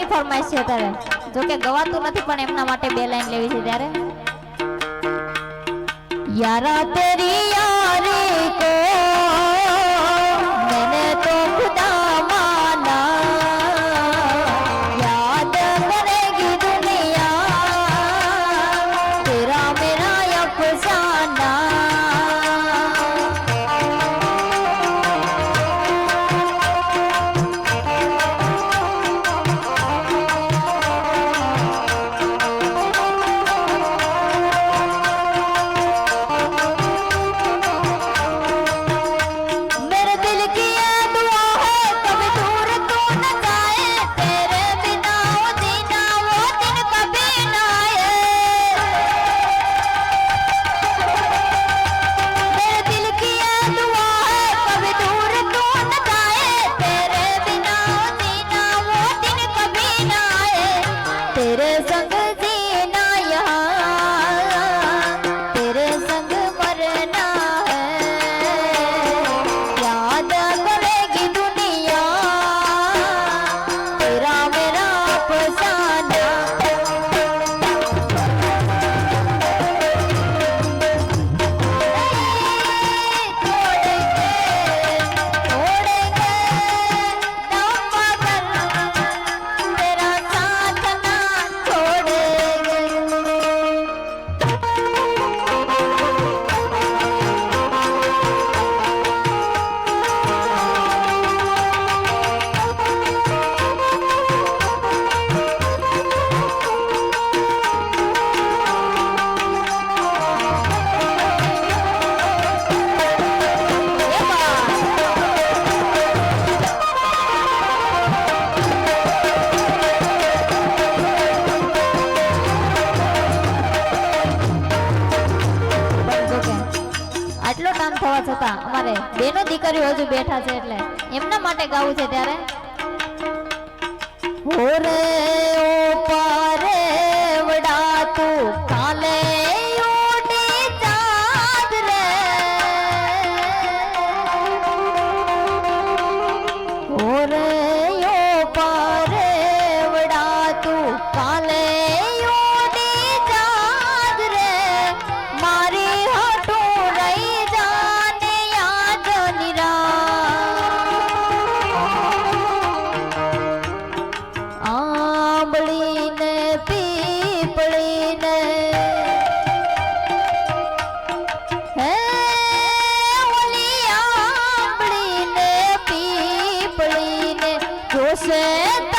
એમની ફરમાઈશ છે ત્યારે જો કે ગવાતું નથી પણ એમના માટે બે લાઈન લેવી છે ત્યારે यारा तेरी यारी को मैंने तो खुदा माना याद करेगी दुनिया तेरा मेरा अफसाना થવા છતાં અમારે બેનો દીકરીઓ હજુ બેઠા છે એટલે એમના માટે ગાવું છે ત્યારે ઓરે ઓ પારે વડા તું કાલે ઉડી ચાંદ રે ઓરે ઓ પારે વડા તું કાલે ઉડી ચાંદ રે મારી હટું રહી से